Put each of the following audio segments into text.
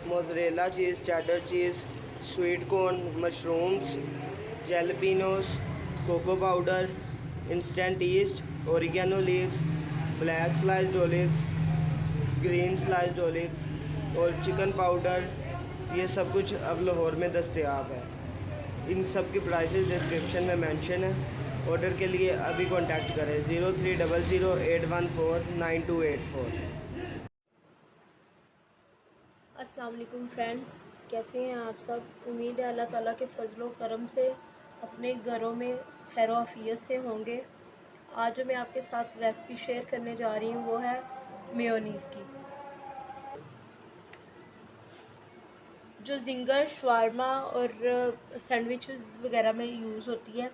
Mozzarella cheese, cheddar cheese, sweet corn, mushrooms, jalapenos, cocoa powder, instant yeast, oregano leaves, black sliced olives, green sliced olives और chicken powder. ये सब कुछ अब लाहौर में दस्तयाब है। इन सब की प्राइसेस डिस्क्रिप्शन में मेंशन है। ऑर्डर के लिए अभी कांटेक्ट करें 0300814924। अस्सलाम वालेकुम फ्रेंड्स, कैसे हैं आप सब। उम्मीद है अल्लाह ताला के फजलो करम से अपने घरों में खैर आफियत से होंगे। आज जो मैं आपके साथ रेसिपी शेयर करने जा रही हूँ वो है मेयोनीज़ की। जो जिंगर शवारमा और सैंडविचेस वगैरह में यूज़ होती है,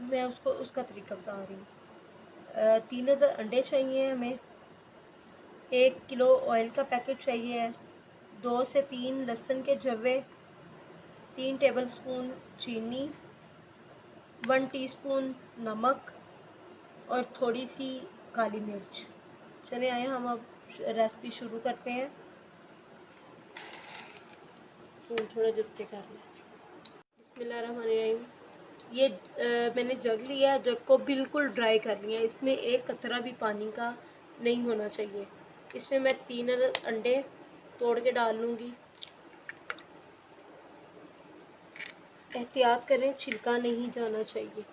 मैं उसका तरीका बता रही हूँ। 3 अंडे चाहिए हमें, 1 किलो ऑयल का पैकेट चाहिए है, 2 से 3 लहसुन के जवे, 3 टेबलस्पून चीनी, 1 टीस्पून नमक और थोड़ी सी काली मिर्च। चले आए हम अब रेसिपी शुरू करते हैं। थोड़ा जुट्टे कर लें। बिस्मिल्लाहिर्रहमानिर्रहीम। ये मैंने जग लिया है, जग को बिल्कुल ड्राई कर लिया। इसमें एक कतरा भी पानी का नहीं होना चाहिए। इसमें मैं 3 अंडे तोड़ के डाल लूँगी। एहतियात करें, छिलका नहीं जाना चाहिए।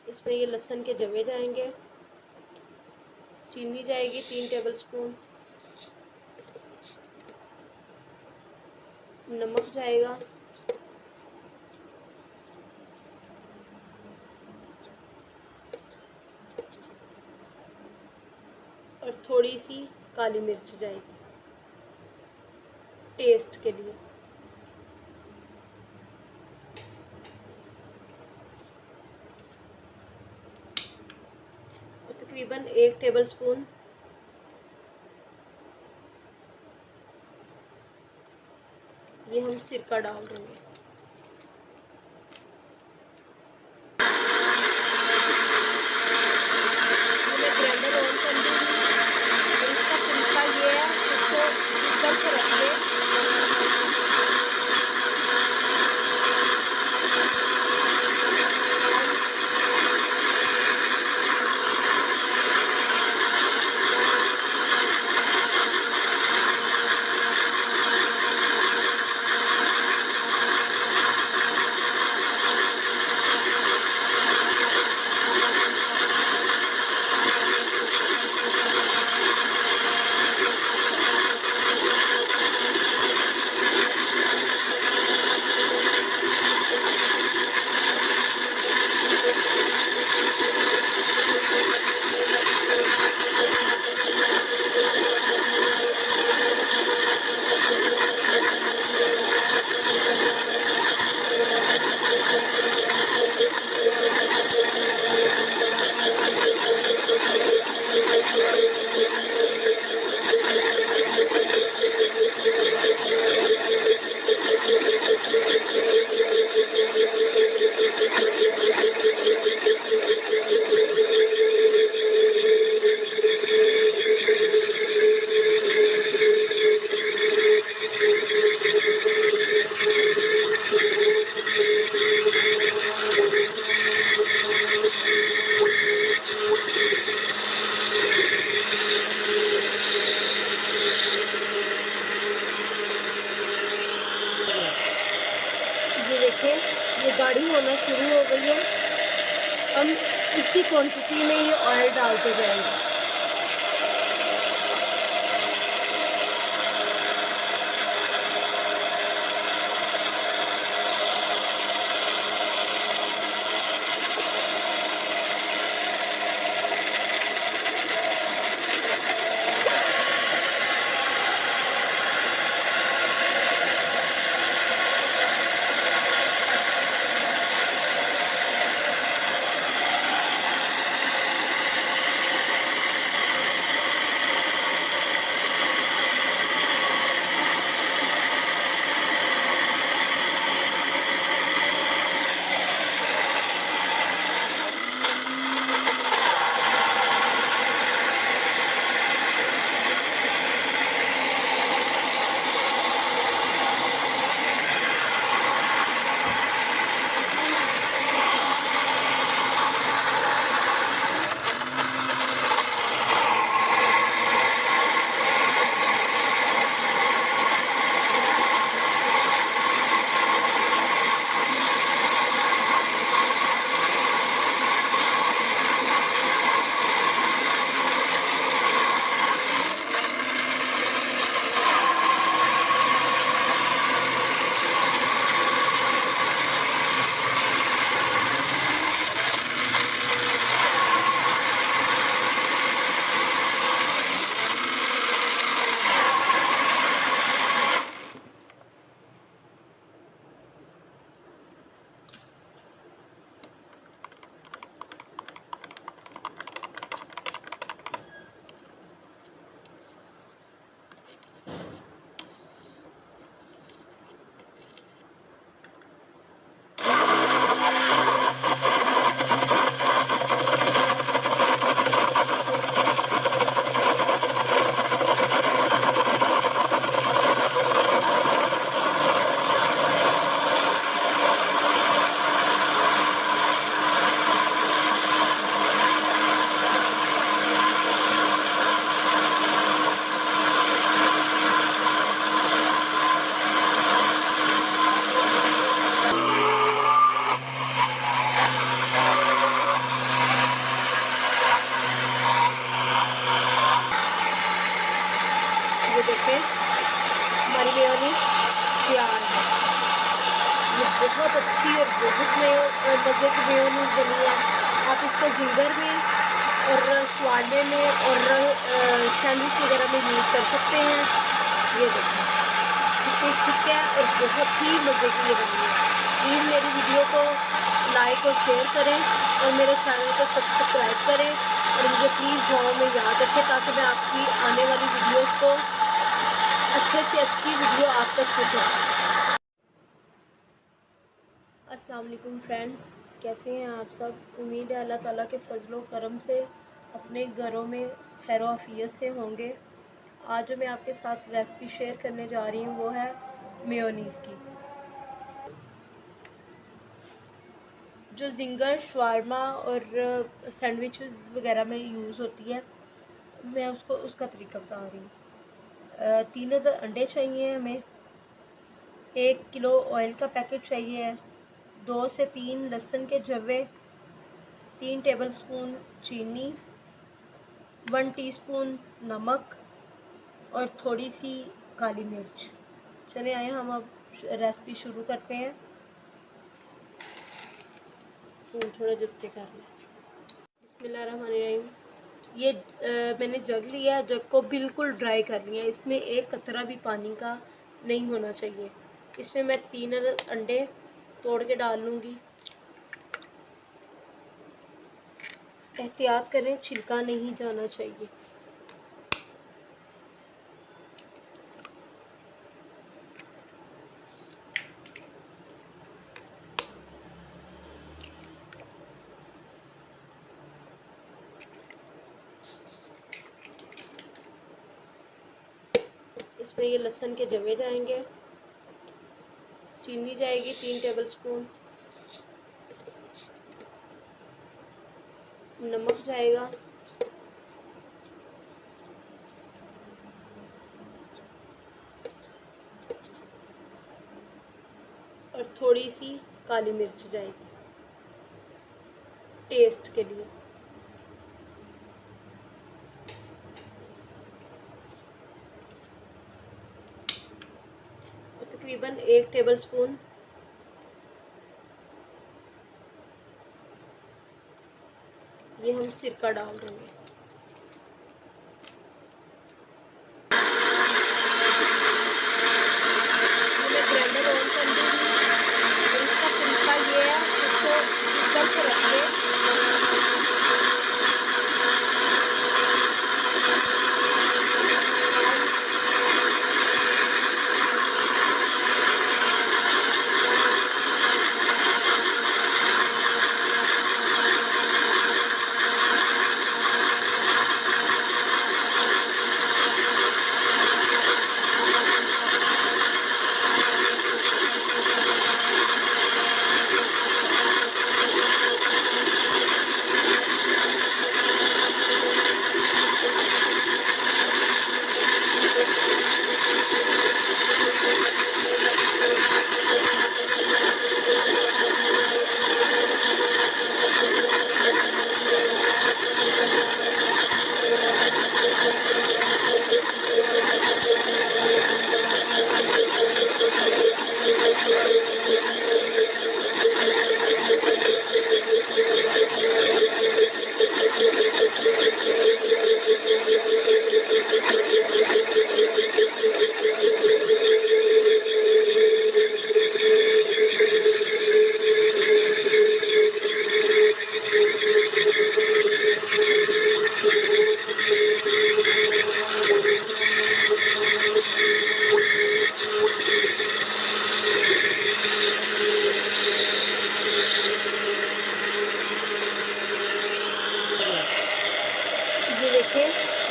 इसमें ये लहसुन के जवे जाएंगे, चीनी जाएगी 3 टेबलस्पून, नमक जाएगा, और थोड़ी सी काली मिर्च जाएगी टेस्ट के लिए। और तकरीबन 1 टेबलस्पून ये हम सिरका डाल देंगे। मैं ग्राइंडर ऑन कर दूँगी और इसका तरीका ये है, इसको ऊपर से रखिए, ये गाढ़ी होना शुरू हो गई है। हम इसी क्वांटिटी में ये ऑयल डालते जाएंगे। ये देखें हमारी मेयोनीज तैयार है। ये बहुत अच्छी और बहुत मज़े की मेयोनीज बनी है। आप इसको जिंगर में और शवारमे में और सैंडविच वगैरह में यूज़ कर सकते हैं। ये देखें कितनी थिक है और बहुत ही मज़े की ये बनी है। प्लीज़ मेरी वीडियो को लाइक और शेयर करें और मेरे चैनल को सब्सक्राइब करें और मुझे प्लीज़ दुआओं में याद रखें ताकि मैं आपकी आने वाली वीडियोस को अच्छे से अच्छी वीडियो आप तक पहुँचाऊँ। अस्सलाम वालेकुम फ्रेंड्स, कैसे हैं आप सब। उम्मीद है अल्लाह ताला के फजलो करम से अपने घरों में खैर आफियत से होंगे। आज जो मैं आपके साथ रेसिपी शेयर करने जा रही हूँ वो है मेयोनीज़ की, जो जिंगर शवारमा और सैंडविचेस वगैरह में यूज़ होती है। मैं उसका तरीका बता रही हूँ। 3 अंडे चाहिए हमें, 1 किलो ऑयल का पैकेट चाहिए है, 2 से 3 लहसुन के जवे, 3 टेबलस्पून चीनी, 1 टीस्पून नमक और थोड़ी सी काली मिर्च। चले आए हम अब रेसिपी शुरू करते हैं। थोड़ा जुट्टे कर लें। बिस्मिल्लाहिर्रहमानिर्रहीम। ये मैंने जग लिया है, जग को बिल्कुल ड्राई कर लिया है। इसमें एक कतरा भी पानी का नहीं होना चाहिए। इसमें मैं 3 अंडे तोड़ के डाल लूँगी। एहतियात करें, छिलका नहीं जाना चाहिए। इसमें ये लहसुन के जवे जाएंगे, चीनी जाएगी 3 टेबलस्पून, नमक जाएगा, और थोड़ी सी काली मिर्च जाएगी टेस्ट के लिए। और तकरीबन 1 टेबलस्पून ये हम सिरका डाल देंगे। मैं ग्राइंडर ऑन कर दूँगी और इसका तरीका ये है, इसको ऊपर से रख के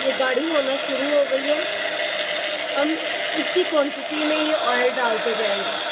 ये गाढ़ी होना शुरू हो गई है। हम इसी क्वांटिटी में ये ऑयल डालते जाएंगे।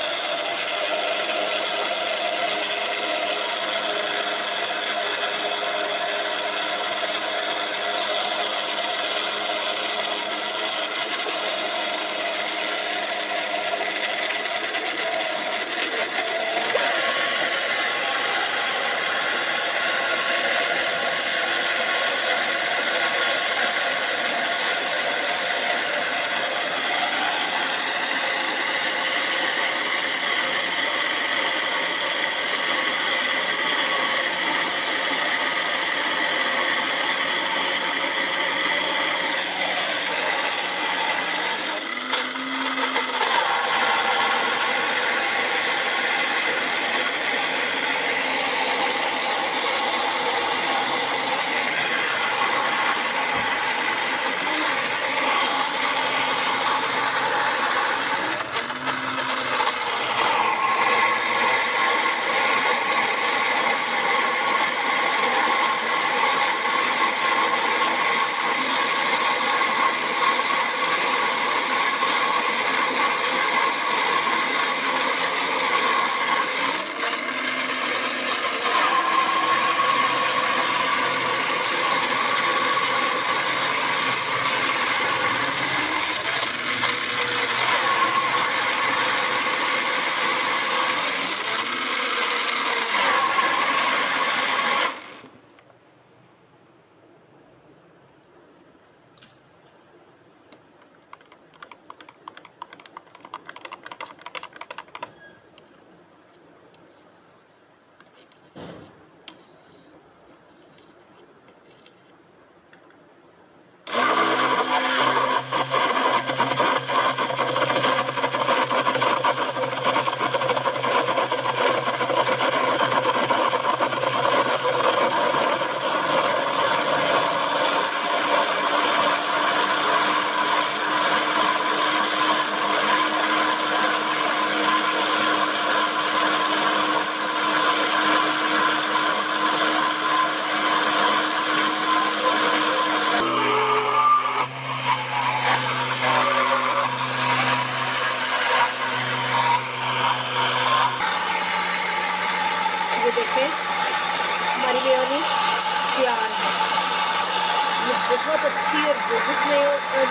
बहुत अच्छी और बहुत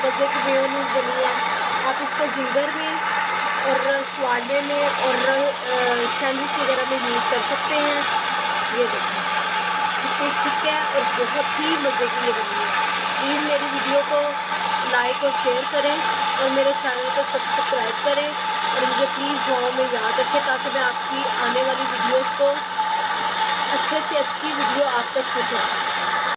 मज़े की मेयोनीज़ बनी है। आप इसको ज़िंगर में और शवारमे में और सैंडविच वगैरह में यूज़ कर सकते हैं। ये देखें कितनी थिक है और बहुत ही मज़े की ये बनी है। प्लीज़ मेरी वीडियो को लाइक और शेयर करें और मेरे चैनल को सब्सक्राइब करें और मुझे प्लीज़ दुआओं में याद रखें ताकि मैं आपकी आने वाली वीडियोज़ को अच्छे से अच्छी वीडियो आप तक पहुँचाऊँ।